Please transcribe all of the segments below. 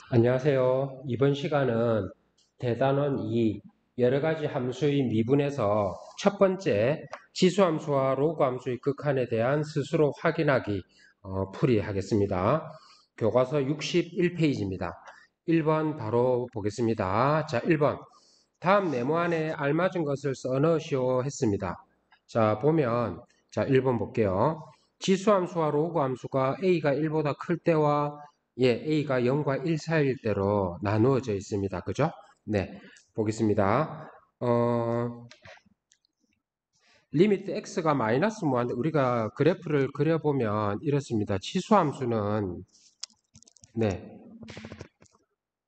안녕하세요. 이번 시간은 대단원 2 여러가지 함수의 미분에서 첫 번째 지수함수와 로그함수의 극한에 대한 스스로 확인하기 풀이하겠습니다. 교과서 61페이지입니다. 1번 바로 보겠습니다. 자, 1번 다음 네모안에 알맞은 것을 써넣으시오 했습니다. 자, 보면 자, 1번 볼게요. 지수함수와 로그함수가 a가 1보다 클 때와 a가 0과 1 사이일 때로 나누어져 있습니다. 그죠? 네, 보겠습니다. 리미트 x가 마이너스 무한대 우리가 그래프를 그려보면 이렇습니다. 치수함수는 네,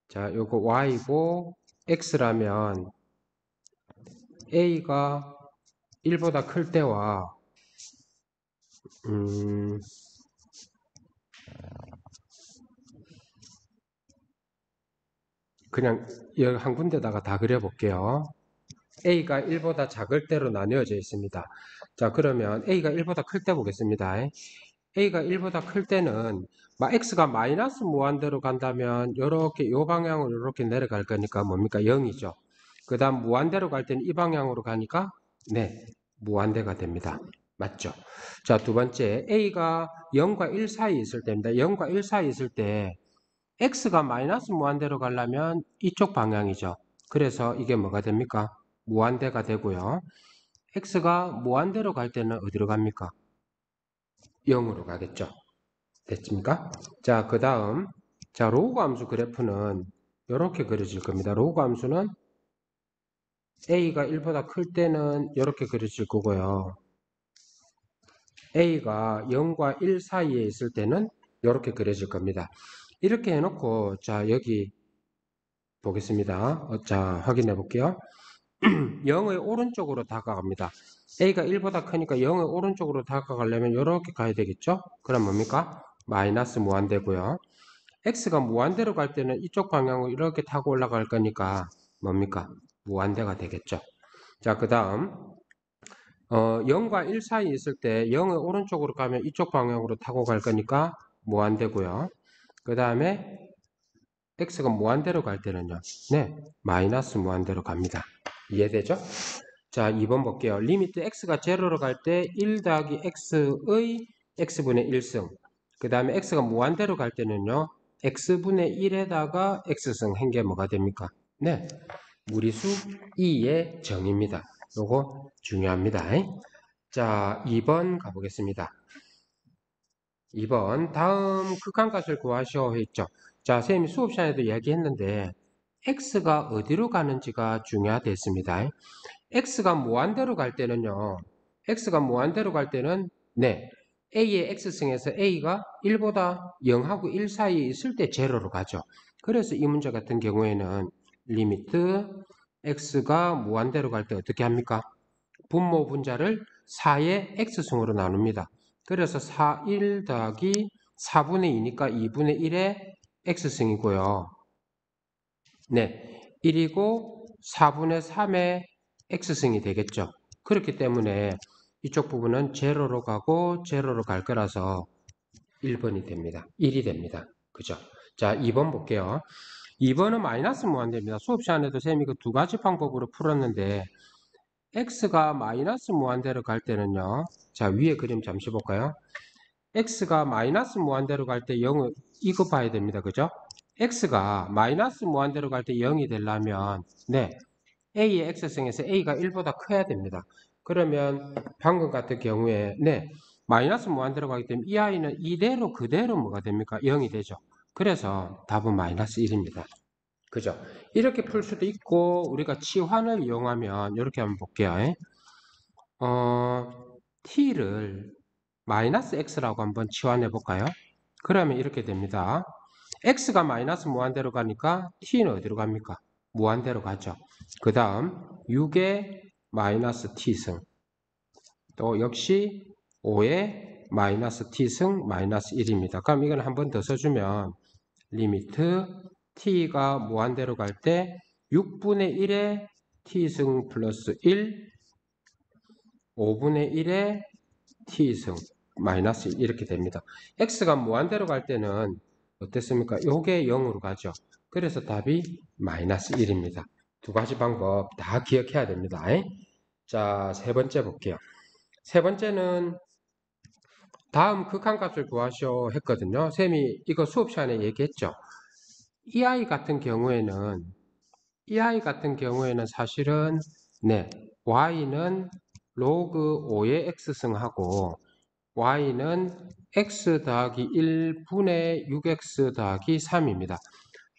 자, 요거 y고 x라면 a가 1보다 클 때와 음, 그냥 여기 한 군데다가 다 그려볼게요. a가 1보다 작을 때로 나뉘어져 있습니다. 자, 그러면 a가 1보다 클 때 보겠습니다. a가 1보다 클 때는 x가 마이너스 무한대로 간다면 이렇게 이 방향으로 이렇게 내려갈 거니까 뭡니까? 0이죠. 그 다음 무한대로 갈 때는 이 방향으로 가니까 네, 무한대가 됩니다. 맞죠? 자, 두 번째 a가 0과 1 사이 있을 때입니다. 0과 1 사이 있을 때 x가 마이너스 무한대로 가려면 이쪽 방향이죠. 그래서 이게 뭐가 됩니까? 무한대가 되고요. x가 무한대로 갈 때는 어디로 갑니까? 0으로 가겠죠. 됐습니까? 자, 그 다음 자, 로그 함수 그래프는 이렇게 그려질 겁니다. 로그 함수는 a가 1보다 클 때는 이렇게 그려질 거고요. a가 0과 1 사이에 있을 때는 이렇게 그려질 겁니다. 이렇게 해놓고 자, 여기 보겠습니다. 자, 확인해 볼게요. 0의 오른쪽으로 다가갑니다. a가 1보다 크니까 0의 오른쪽으로 다가가려면 이렇게 가야 되겠죠? 그럼 뭡니까? 마이너스 무한대고요. x가 무한대로 갈 때는 이쪽 방향으로 이렇게 타고 올라갈 거니까 뭡니까? 무한대가 되겠죠. 자, 그 다음 0과 1 사이 있을 때 0의 오른쪽으로 가면 이쪽 방향으로 타고 갈 거니까 무한대고요. 그 다음에 x가 무한대로 갈 때는요. 네, 마이너스 무한대로 갑니다. 이해되죠? 자, 2번 볼게요. 리미트 x가 제로로 갈 때 1 더하기 x의 x분의 1승. 그 다음에 x가 무한대로 갈 때는요. x분의 1에다가 x승 한 게 뭐가 됩니까? 네, 무리수 2의 정입니다. 요거 중요합니다. 자, 2번 가보겠습니다. 2번 다음 극한값을 구하시오 했죠. 자, 선생님이 수업 시간에도 이야기했는데 x가 어디로 가는지가 중요하겠습니다. x가 무한대로 갈 때는요. x가 무한대로 갈 때는 네, a의 x승에서 a가 1보다 0하고 1 사이에 있을 때 제로로 가죠. 그래서 이 문제 같은 경우에는 리미트 x가 무한대로 갈 때 어떻게 합니까? 분모 분자를 4의 x승으로 나눕니다. 그래서 4, 1 더하기 4분의 2니까 2분의 1의 x승이고요. 네, 1이고 4분의 3의 x승이 되겠죠. 그렇기 때문에 이쪽 부분은 제로로 가고 제로로 갈 거라서 1번이 됩니다. 1이 됩니다. 그죠? 자, 2번 볼게요. 2번은 마이너스 무한대입니다. 수업 시간에도 쌤이 그 두 가지 방법으로 풀었는데 x가 마이너스 무한대로 갈 때는요. 자, 위에 그림 잠시 볼까요? x가 마이너스 무한대로 갈 때 0을 이거 봐야 됩니다. 그죠? x가 마이너스 무한대로 갈 때 0이 되려면 네, a의 x승에서 a가 1보다 커야 됩니다. 그러면 방금 같은 경우에 네, 마이너스 무한대로 가기 때문에 이 아이는 이대로 그대로 뭐가 됩니까? 0이 되죠. 그래서 답은 마이너스 1입니다. 그죠? 이렇게 풀 수도 있고 우리가 치환을 이용하면 이렇게 한번 볼게요. t를 마이너스 x라고 한번 치환해 볼까요? 그러면 이렇게 됩니다. x가 마이너스 무한대로 가니까 t는 어디로 갑니까? 무한대로 가죠. 그 다음 6의 마이너스 t승 또 역시 5의 마이너스 t승 마이너스 1입니다. 그럼 이건 한 번 더 써주면 리미트 t가 무한대로 갈 때 6분의 1의 t승 플러스 1 5분의 1의 t승 마이너스 1 이렇게 됩니다. x가 무한대로 갈 때는 어땠습니까? 요게 0으로 가죠. 그래서 답이 마이너스 1입니다. 두 가지 방법 다 기억해야 됩니다. 자, 세 번째 볼게요. 세 번째는 다음 극한값을 구하시오 했거든요. 쌤이 이거 수업 시간에 얘기했죠. 이 아이 같은 경우에는 사실은 네, y는 로그 5의 x승하고 y는 x 더하기 1분의 6x 더하기 3입니다.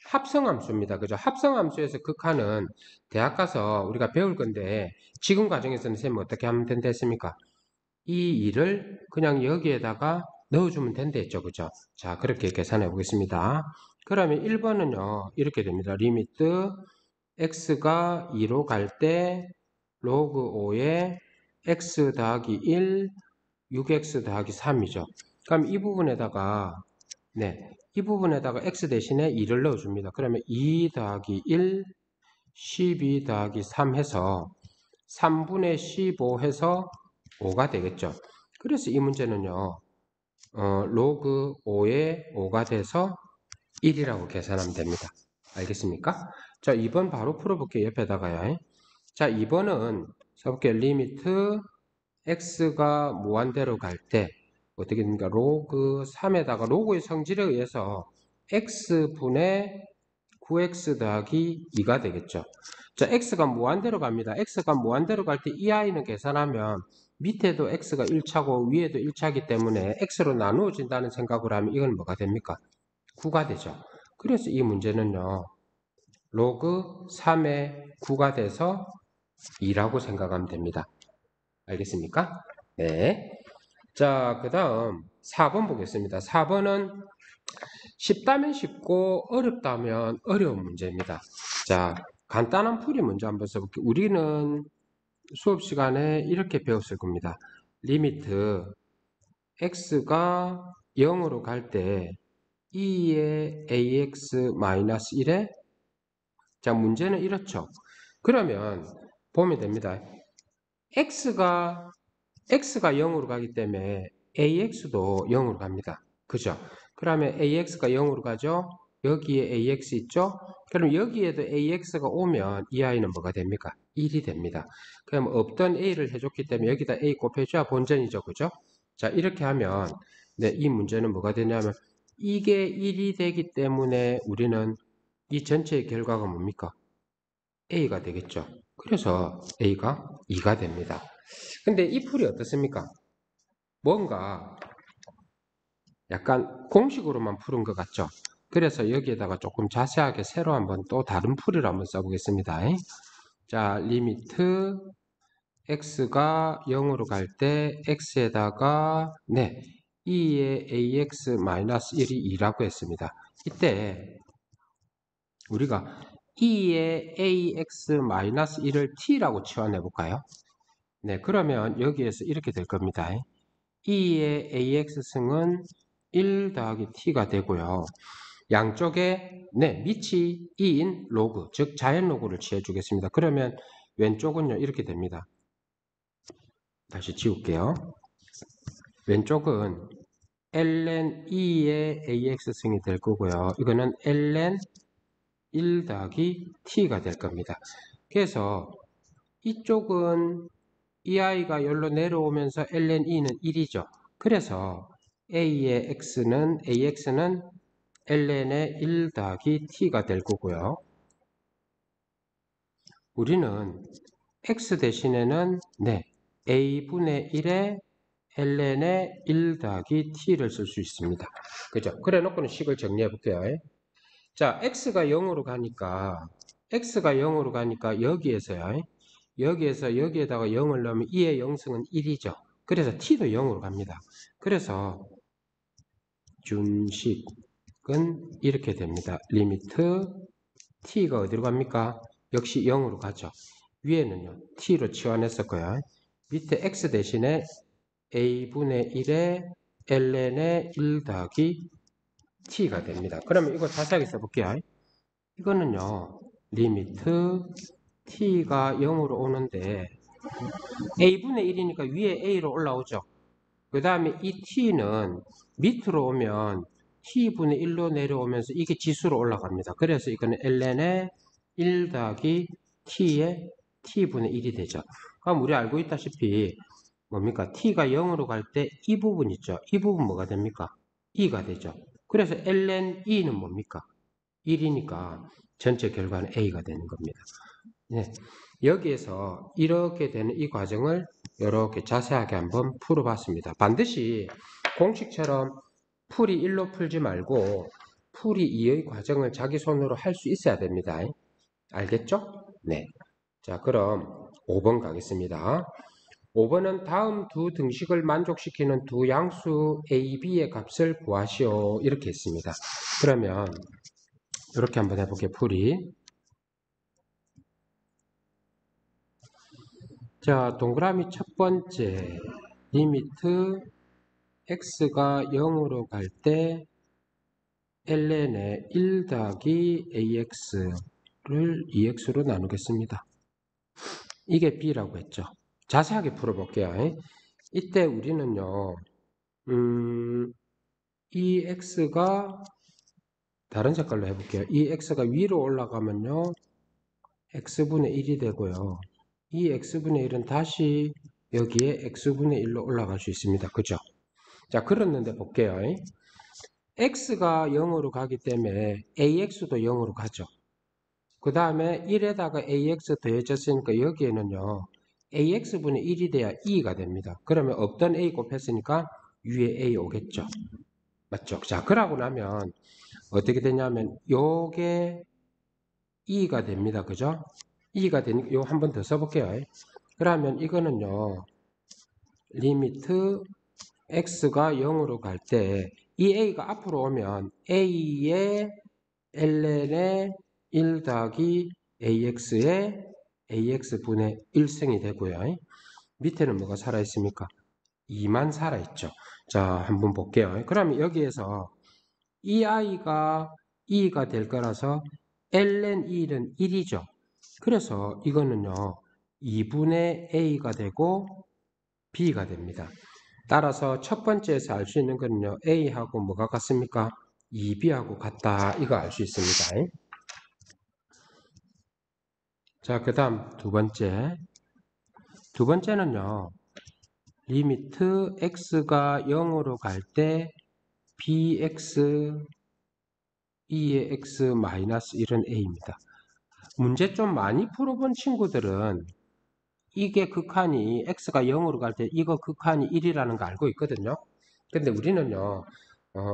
합성함수입니다. 그죠? 합성함수에서 극한은 대학 가서 우리가 배울 건데 지금 과정에서는 쌤이 어떻게 하면 된다 했습니까? 이 일을 그냥 여기에다가 넣어주면 된다 했죠. 그죠? 자, 그렇게 계산해 보겠습니다. 그러면 1번은요, 이렇게 됩니다. 리미트 x가 2로 갈 때 로그 5에 x 더하기 1, 6x 더하기 3이죠. 그럼 이 부분에다가 이 부분에다가 x 대신에 2를 넣어줍니다. 그러면 2 더하기 1, 12 더하기 3 해서 3분의 15 해서 5가 되겠죠. 그래서 이 문제는요, 로그 5에 5가 돼서 1이라고 계산하면 됩니다. 알겠습니까? 자, 2번 바로 풀어볼게요. 옆에다가요. 자, 2번은 써볼게요. 리미트 x가 무한대로 갈 때 어떻게 됩니까? 로그 3에다가 로그의 성질에 의해서 x분의 9x 더하기 2가 되겠죠. 자, x가 무한대로 갑니다. x가 무한대로 갈 때 이 아이는 계산하면 밑에도 x가 1차고 위에도 1차이기 때문에 x로 나누어진다는 생각을 하면 이건 뭐가 됩니까? 9가 되죠. 그래서 이 문제는요. 로그 3의 9가 돼서 2라고 생각하면 됩니다. 알겠습니까? 네. 자, 그 다음 4번 보겠습니다. 4번은 쉽다면 쉽고 어렵다면 어려운 문제입니다. 자, 간단한 풀이 먼저 한번 써볼게요. 우리는 수업 시간에 이렇게 배웠을 겁니다. 리미트 x가 0으로 갈 때 2의 ax-1에 자, 문제는 이렇죠. 그러면 보면 됩니다. x가 0으로 가기 때문에 ax도 0으로 갑니다. 그죠? 그러면 ax가 0으로 가죠? 여기에 ax 있죠? 그럼 여기에도 ax가 오면 이 아이는 뭐가 됩니까? 1이 됩니다. 그럼 없던 a를 해줬기 때문에 여기다 a 곱해줘야 본전이죠. 그죠? 자, 이렇게 하면 네, 이 문제는 뭐가 되냐면 이게 1이 되기 때문에 우리는 이 전체의 결과가 뭡니까? a가 되겠죠. 그래서 a가 2가 됩니다. 근데 이 풀이 어떻습니까? 뭔가 약간 공식으로만 푸른 것 같죠? 그래서 여기에다가 조금 자세하게 새로 한번 또 다른 풀이를 한번 써보겠습니다. 자, 리미트 x가 0으로 갈 때 x에다가 2의 ax-1이 2라고 했습니다. 이때 우리가 2의 ax-1을 t라고 치환해 볼까요? 네, 그러면 여기에서 이렇게 될 겁니다. 2의 ax승은 1 더하기 t가 되고요. 양쪽에 밑이 2인 로그, 즉 자연 로그를 취해 주겠습니다. 그러면 왼쪽은요 이렇게 됩니다. 다시 지울게요. 왼쪽은 ln 2의 ax승이 될 거고요. 이거는 ln 1 더하기 t가 될 겁니다. 그래서 이쪽은 이 아이가 여기로 내려오면서 ln 2는 1이죠. 그래서 a의 ax는 ln의 1 더하기 t가 될 거고요. 우리는 x 대신에는 a분의 1에 ln의 1 더하기 t를 쓸 수 있습니다. 그죠? 그래 놓고는 식을 정리해 볼게요. 자, x가 0으로 가니까 여기에서요. 여기에서 여기에다가 0을 넣으면 2의 0승은 1이죠. 그래서 t도 0으로 갑니다. 그래서 준식은 이렇게 됩니다. 리미트 t가 어디로 갑니까? 역시 0으로 가죠. 위에는요 t로 치환했을 거예요. 밑에 x 대신에 a분의 1에 ln의 1 더하기 t가 됩니다. 그러면 이거 자세하게 써볼게요. 이거는요 리미트 t가 0으로 오는데 a분의 1이니까 위에 a로 올라오죠. 그 다음에 이 t는 밑으로 오면 t분의 1로 내려오면서 이게 지수로 올라갑니다. 그래서 이거는 ln의 1 더하기 t의 t분의 1이 되죠. 그럼 우리 알고 있다시피 뭡니까? t가 0으로 갈 때 이 부분 있죠. 이 부분 뭐가 됩니까? 2가 되죠. 그래서 ln 2는 뭡니까? 1이니까 전체 결과는 a가 되는 겁니다. 네. 여기에서 이렇게 되는 이 과정을 이렇게 자세하게 한번 풀어봤습니다. 반드시 공식처럼 풀이 1로 풀지 말고 풀이 2의 과정을 자기 손으로 할 수 있어야 됩니다. 알겠죠? 네. 자, 그럼 5번 가겠습니다. 5번은 다음 두 등식을 만족시키는 두 양수 a, b의 값을 구하시오. 이렇게 했습니다. 그러면 이렇게 한번 해볼게요. 풀이. 자, 동그라미 첫 번째 리미트 x가 0으로 갈 때 ln의 1 더하기 ax를 2x로 나누겠습니다. 이게 b라고 했죠. 자세하게 풀어볼게요. 이때 우리는요, 이 x가 다른 색깔로 해볼게요. 이 x가 위로 올라가면요, x분의 1이 되고요. 이 x분의 1은 다시 여기에 x분의 1로 올라갈 수 있습니다. 그죠? 자, 그랬는데 볼게요. x가 0으로 가기 때문에 ax도 0으로 가죠. 그 다음에 1에다가 ax 더해졌으니까 여기에는요, ax분의 1이 돼야 2가 됩니다. 그러면 없던 a 곱했으니까 위에 a 오겠죠. 맞죠? 자, 그러고 나면 어떻게 되냐면 요게 2가 됩니다. 그죠? 2가 되니까 요 한 번 더 써볼게요. 그러면 이거는요, 리미트 x가 0으로 갈 때 이 a가 앞으로 오면 a의 ln의 1 더하기 ax의 ax분의 1승이 되고요. 밑에는 뭐가 살아있습니까? 2만 살아있죠. 자, 한번 볼게요. 그러면 여기에서 이 i가 2가 될 거라서 ln 1은 1이죠. 그래서 이거는요, 2분의 a가 되고 b가 됩니다. 따라서 첫 번째에서 알 수 있는 거는요, a하고 뭐가 같습니까? 2b하고 같다. 이거 알 수 있습니다. 자, 그 다음 두 번째. 두 번째는요, 리미트 x가 0으로 갈 때 bx 2의 x 마이너스 1은 a입니다. 문제 좀 많이 풀어본 친구들은 이게 극한이 x가 0으로 갈 때 이거 극한이 1이라는 거 알고 있거든요. 근데 우리는요,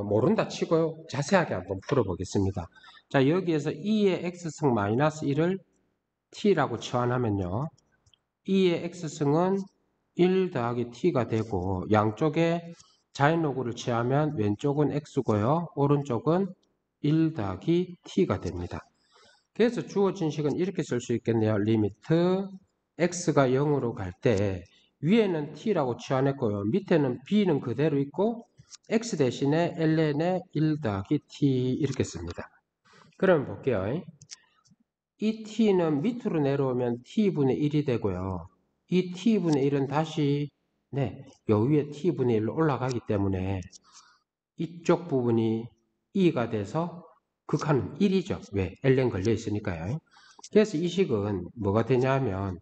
모른다 치고 자세하게 한번 풀어보겠습니다. 자, 여기에서 2의 x승 마이너스 1을 t라고 치환하면요, 2의 x승은 1 더하기 t가 되고 양쪽에 자연로그를 취하면 왼쪽은 x고요, 오른쪽은 1 더하기 t가 됩니다. 그래서 주어진 식은 이렇게 쓸 수 있겠네요. 리미트 x가 0으로 갈 때 위에는 t라고 취환했고요, 밑에는 b는 그대로 있고 x 대신에 ln의 1 더하기 t 이렇게 씁니다. 그럼 볼게요. 이 t는 밑으로 내려오면 t분의 1이 되고요. 이 t분의 1은 다시 요 위에 t분의 1로 올라가기 때문에 이쪽 부분이 2가 돼서 극한은 1이죠. 왜? ln 걸려 있으니까요. 그래서 이 식은 뭐가 되냐면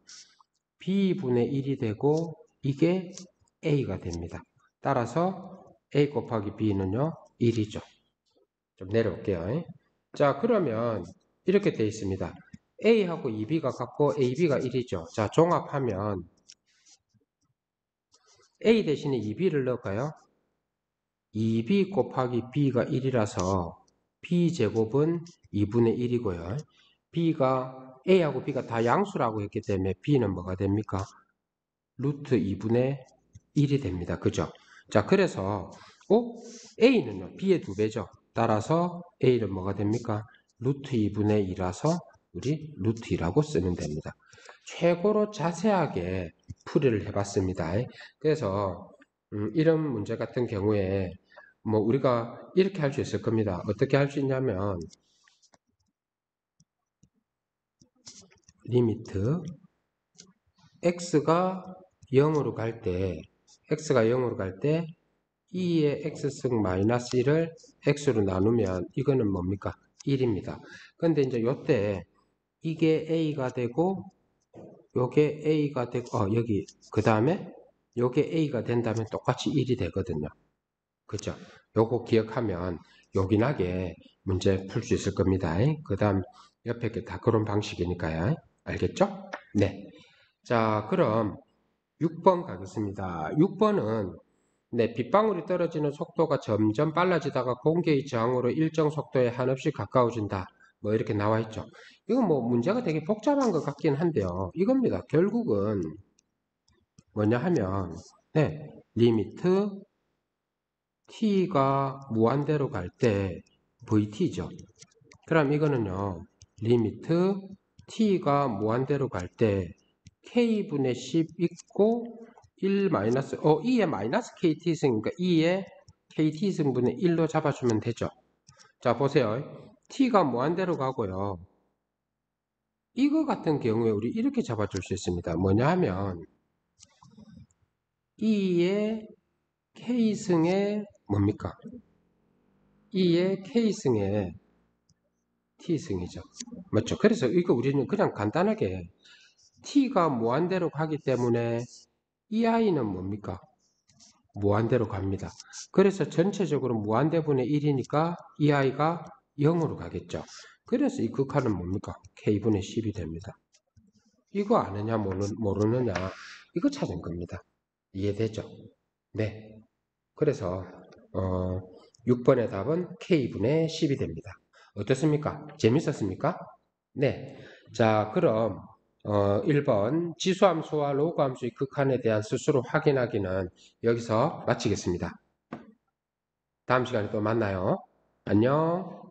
b분의 1이 되고 이게 a가 됩니다. 따라서 a 곱하기 b는요 1이죠. 좀 내려올게요. 자, 그러면 이렇게 되어 있습니다. a하고 2b가 같고 ab가 1이죠. 자, 종합하면 a 대신에 2b를 넣을까요? 2b 곱하기 b가 1이라서 b제곱은 2분의 1이고요. b가 a하고 b가 다 양수라고 했기 때문에 b는 뭐가 됩니까? 루트 2분의 1이 됩니다. 그죠? 자, 그래서 a는요, b의 2배죠. 따라서 a는 뭐가 됩니까? 루트 2분의 2라서 우리 루트 2라고 쓰면 됩니다. 최고로 자세하게 풀이를 해봤습니다. 그래서 이런 문제 같은 경우에 뭐 우리가 이렇게 할 수 있을 겁니다. 어떻게 할 수 있냐면 리미트 x가 0으로 갈 때 2의 x승 마이너스 1을 x로 나누면 이거는 뭡니까? 1입니다. 근데 이제 요때 이게 a가 되고 요게 a가 되고 여기 그 다음에 요게 a가 된다면 똑같이 1이 되거든요. 그죠? 요거 기억하면 요긴하게 문제 풀 수 있을 겁니다. 그 다음 옆에 게 다 그런 방식이니까요. 알겠죠? 네. 자, 그럼 6번 가겠습니다. 6번은 네, 빗방울이 떨어지는 속도가 점점 빨라지다가 공기의 저항으로 일정 속도에 한없이 가까워진다. 뭐 이렇게 나와 있죠. 이건 뭐 문제가 되게 복잡한 것 같긴 한데요. 이겁니다. 결국은 뭐냐 하면 네, 리미트 t가 무한대로 갈 때 vt죠. 그럼 이거는요. 리미트 t가 무한대로 갈 때 k분의 10 있고 1 마이너스 2의 마이너스 kt승 그러니까 2의 kt승분의 1로 잡아주면 되죠. 자 보세요. t가 무한대로 가고요. 이거 같은 경우에 우리 이렇게 잡아줄 수 있습니다. 뭐냐 하면 2의 k승의 뭡니까? 2의 k승의 t승이죠. 맞죠? 그래서 이거 우리는 그냥 간단하게 t가 무한대로 가기 때문에 이 아이는 뭡니까? 무한대로 갑니다. 그래서 전체적으로 무한대분의 1이니까 이 아이가 0으로 가겠죠. 그래서 이 극한은 뭡니까? k분의 10이 됩니다. 이거 아느냐 모르느냐 이거 찾은 겁니다. 이해되죠? 네. 그래서 6번의 답은 k분의 10이 됩니다. 어떻습니까? 재밌었습니까? 네. 자, 그럼 1번 지수함수와 로그함수의 극한에 대한 스스로 확인하기는 여기서 마치겠습니다. 다음 시간에 또 만나요. 안녕.